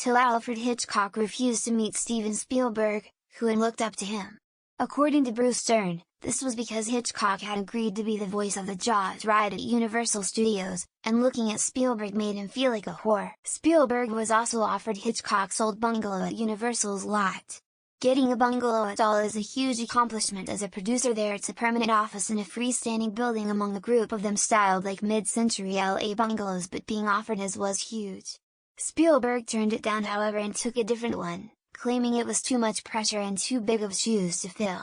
TIL Alfred Hitchcock refused to meet Steven Spielberg, who had looked up to him. According to Bruce Stern, this was because Hitchcock had agreed to be the voice of the Jaws ride at Universal Studios, and looking at Spielberg made him feel like a whore. Spielberg was also offered Hitchcock's old bungalow at Universal's lot. Getting a bungalow at all is a huge accomplishment. As a producer there, it's a permanent office in a freestanding building among a group of them styled like mid-century LA bungalows, but being offered his was huge. Spielberg turned it down however and took a different one, claiming it was too much pressure and too big of shoes to fill.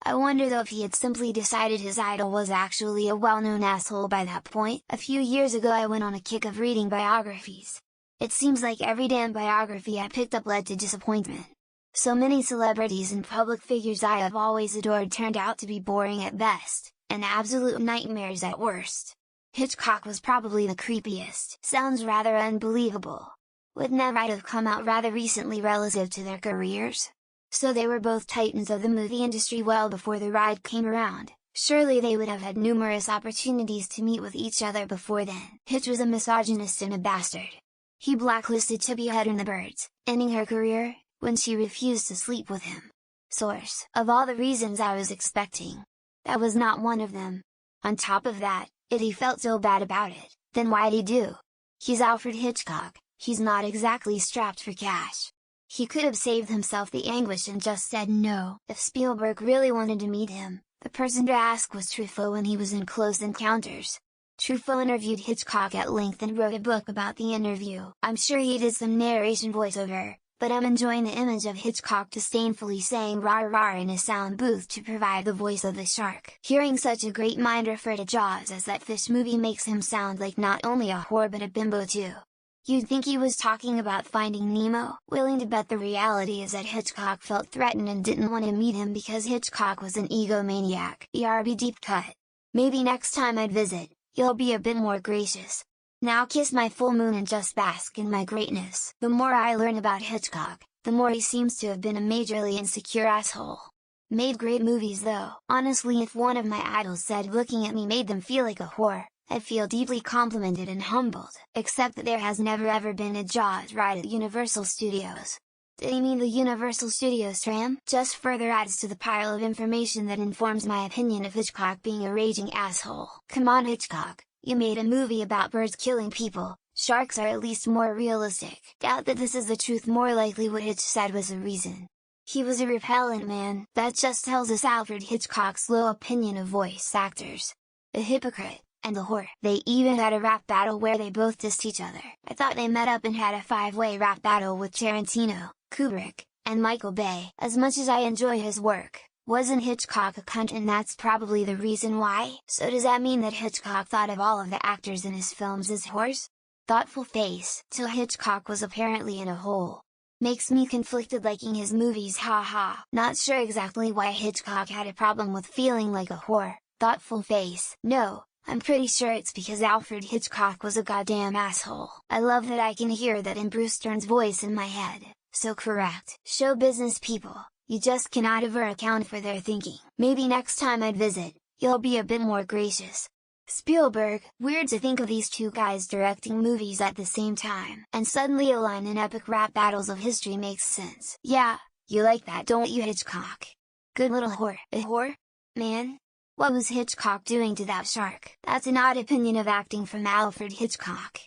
I wonder though if he had simply decided his idol was actually a well-known asshole by that point. A few years ago I went on a kick of reading biographies. It seems like every damn biography I picked up led to disappointment. So many celebrities and public figures I have always adored turned out to be boring at best, and absolute nightmares at worst. Hitchcock was probably the creepiest. Sounds rather unbelievable. Wouldn't that right have come out rather recently relative to their careers? So they were both titans of the movie industry well before the ride came around. Surely they would have had numerous opportunities to meet with each other before then. Hitch was a misogynist and a bastard. He blacklisted Tibby Head in The Birds, ending her career, when she refused to sleep with him. Source: of all the reasons I was expecting, that was not one of them. On top of that, if he felt so bad about it, then why'd he do? He's Alfred Hitchcock, he's not exactly strapped for cash. He could have saved himself the anguish and just said no. If Spielberg really wanted to meet him, the person to ask was Truffaut when he was in Close Encounters. Truffaut interviewed Hitchcock at length and wrote a book about the interview. I'm sure he did some narration voiceover, but I'm enjoying the image of Hitchcock disdainfully saying "rar rar" in a sound booth to provide the voice of the shark. Hearing such a great mind refer to Jaws as that fish movie makes him sound like not only a whore but a bimbo too. You'd think he was talking about Finding Nemo. Willing to bet the reality is that Hitchcock felt threatened and didn't want to meet him because Hitchcock was an egomaniac. ERB deep cut. Maybe next time I'd visit, you'll be a bit more gracious. Now kiss my full moon and just bask in my greatness. The more I learn about Hitchcock, the more he seems to have been a majorly insecure asshole. Made great movies though. Honestly, if one of my idols said looking at me made them feel like a whore, I'd feel deeply complimented and humbled. Except that there has never ever been a Jaws ride at Universal Studios. Did he mean the Universal Studios tram? Just further adds to the pile of information that informs my opinion of Hitchcock being a raging asshole. Come on Hitchcock, you made a movie about birds killing people, sharks are at least more realistic. Doubt that this is the truth, more likely what Hitch said was the reason. He was a repellent man. That just tells us Alfred Hitchcock's low opinion of voice actors. A hypocrite, and a whore. They even had a rap battle where they both dissed each other. I thought they met up and had a 5-way rap battle with Tarantino, Kubrick, and Michael Bay. As much as I enjoy his work, wasn't Hitchcock a cunt, and that's probably the reason why? So does that mean that Hitchcock thought of all of the actors in his films as whores? Thoughtful face. Till Hitchcock was apparently in a hole. Makes me conflicted liking his movies, haha. Not sure exactly why Hitchcock had a problem with feeling like a whore. Thoughtful face. No, I'm pretty sure it's because Alfred Hitchcock was a goddamn asshole. I love that I can hear that in Bruce Stern's voice in my head. So correct. Show business people, you just cannot ever account for their thinking. Maybe next time I'd visit, you'll be a bit more gracious. Spielberg. Weird to think of these two guys directing movies at the same time, and suddenly align in epic rap battles of history makes sense. Yeah, you like that don't you Hitchcock? Good little whore. A whore? Man? What was Hitchcock doing to that shark? That's an odd opinion of acting from Alfred Hitchcock.